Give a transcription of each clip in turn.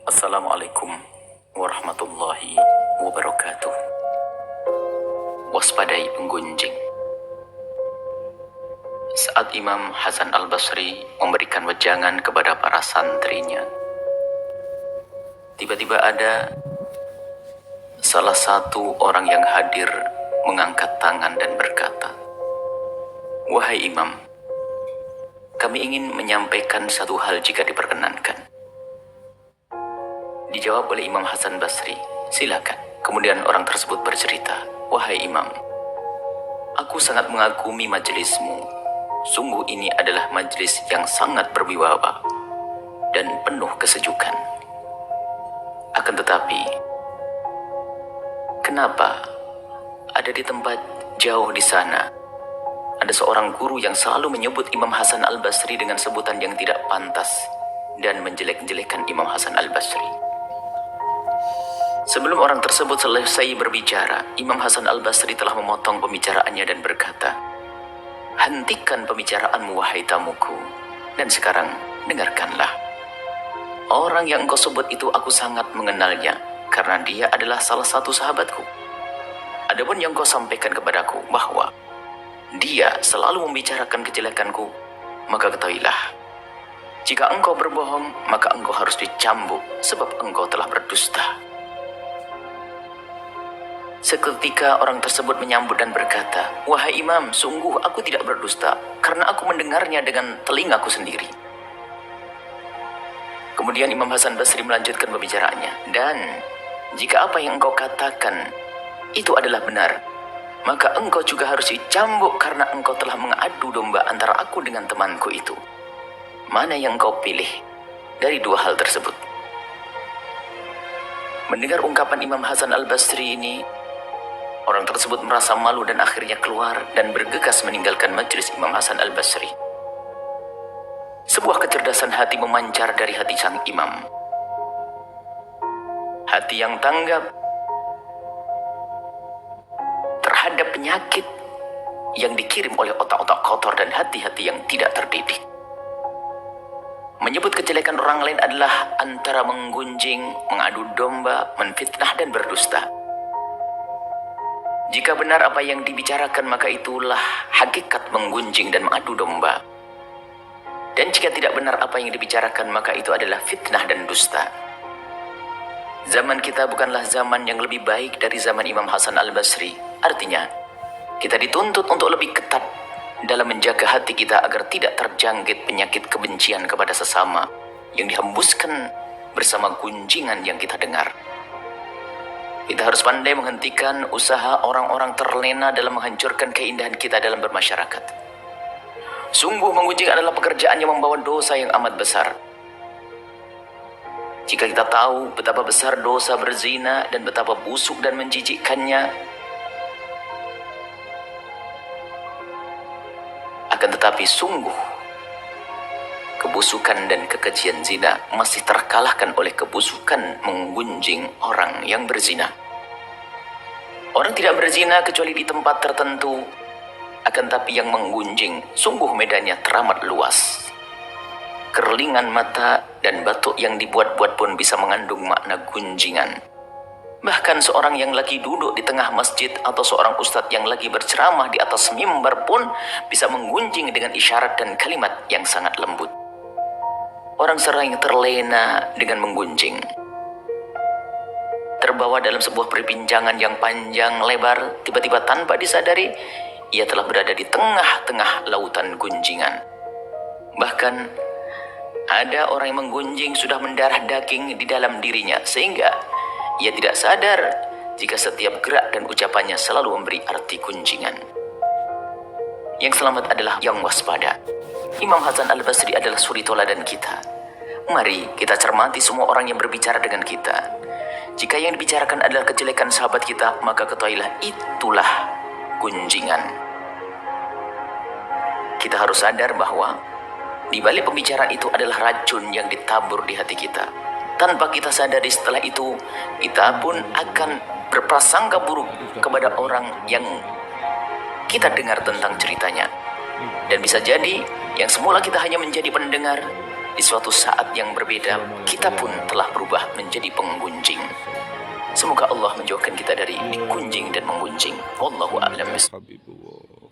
Assalamualaikum warahmatullahi wabarakatuh. Waspadai penggunjing. Saat Imam Hasan Al-Basri memberikan wejangan kepada para santrinya, tiba-tiba ada salah satu orang yang hadir mengangkat tangan dan berkata, "Wahai Imam, kami ingin menyampaikan satu hal jika diperkenankan." Dijawab oleh Imam Hasan Basri, "Silakan." Kemudian orang tersebut bercerita, "Wahai Imam, aku sangat mengagumi majelismu. Sungguh ini adalah majelis yang sangat berwibawa dan penuh kesejukan. Akan tetapi, kenapa ada di tempat jauh di sana ada seorang guru yang selalu menyebut Imam Hasan Al-Basri dengan sebutan yang tidak pantas dan menjelek-jelekan Imam Hasan Al-Basri?" Sebelum orang tersebut selesai berbicara, Imam Hasan Al-Basri telah memotong pembicaraannya dan berkata, "Hentikan pembicaraanmu, wahai tamuku, dan sekarang dengarkanlah. Orang yang engkau sebut itu aku sangat mengenalnya, karena dia adalah salah satu sahabatku. Adapun yang engkau sampaikan kepadaku bahwa dia selalu membicarakan kejelekanku, maka ketahuilah, jika engkau berbohong, maka engkau harus dicambuk, sebab engkau telah berdusta." Seketika orang tersebut menyambut dan berkata, "Wahai Imam, sungguh aku tidak berdusta, karena aku mendengarnya dengan telingaku sendiri." Kemudian Imam Hasan Basri melanjutkan pembicaraannya, "Dan jika apa yang engkau katakan itu adalah benar, maka engkau juga harus dicambuk karena engkau telah mengadu domba antara aku dengan temanku itu. Mana yang engkau pilih dari dua hal tersebut?" Mendengar ungkapan Imam Hasan Al-Basri ini, orang tersebut merasa malu dan akhirnya keluar dan bergegas meninggalkan majelis Imam Hasan Al-Basri. Sebuah kecerdasan hati memancar dari hati sang imam. Hati yang tanggap terhadap penyakit yang dikirim oleh otak-otak kotor dan hati-hati yang tidak terdidik. Menyebut kejelekan orang lain adalah antara menggunjing, mengadu domba, menfitnah, dan berdusta. Jika benar apa yang dibicarakan, maka itulah hakikat menggunjing dan mengadu domba. Dan jika tidak benar apa yang dibicarakan, maka itu adalah fitnah dan dusta. Zaman kita bukanlah zaman yang lebih baik dari zaman Imam Hasan Al-Basri. Artinya, kita dituntut untuk lebih ketat dalam menjaga hati kita agar tidak terjangkit penyakit kebencian kepada sesama yang dihembuskan bersama gunjingan yang kita dengar. Kita harus pandai menghentikan usaha orang-orang terlena dalam menghancurkan keindahan kita dalam bermasyarakat. Sungguh menggunjing adalah pekerjaan yang membawa dosa yang amat besar. Jika kita tahu betapa besar dosa berzina dan betapa busuk dan menjijikkannya, akan tetapi sungguh kebusukan dan kekejian zina masih terkalahkan oleh kebusukan menggunjing orang yang berzina. Orang tidak berzina kecuali di tempat tertentu, akan tapi yang menggunjing sungguh medannya teramat luas. Kerlingan mata dan batuk yang dibuat-buat pun bisa mengandung makna gunjingan. Bahkan seorang yang lagi duduk di tengah masjid atau seorang ustadz yang lagi berceramah di atas mimbar pun bisa menggunjing dengan isyarat dan kalimat yang sangat lembut. Orang sering terlena dengan menggunjing, terbawa dalam sebuah perbincangan yang panjang lebar, tiba-tiba tanpa disadari, ia telah berada di tengah-tengah lautan gunjingan. Bahkan, ada orang yang menggunjing sudah mendarah daging di dalam dirinya, sehingga ia tidak sadar jika setiap gerak dan ucapannya selalu memberi arti gunjingan. Yang selamat adalah yang waspada. Imam Hasan Al-Basri adalah suri toladan kita. Mari kita cermati semua orang yang berbicara dengan kita. Jika yang dibicarakan adalah kejelekan sahabat kita, maka ketahuilah itulah gunjingan. Kita harus sadar bahwa di balik pembicaraan itu adalah racun yang ditabur di hati kita. Tanpa kita sadari setelah itu, kita pun akan berprasangka buruk kepada orang yang kita dengar tentang ceritanya. Dan bisa jadi yang semula kita hanya menjadi pendengar, Di suatu saat yang berbeda, kita pun telah berubah menjadi penggunjing. Semoga Allah menjauhkan kita dari digunjing dan menggunjing. Wallahu a'lam bishawab. Habibullah.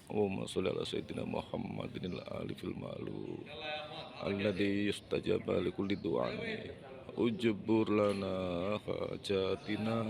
Allahumma sholli ala sayyidina Muhammadin al-alifil malu alladhi yustajaba li kulli du'ani ujbur lana hajatina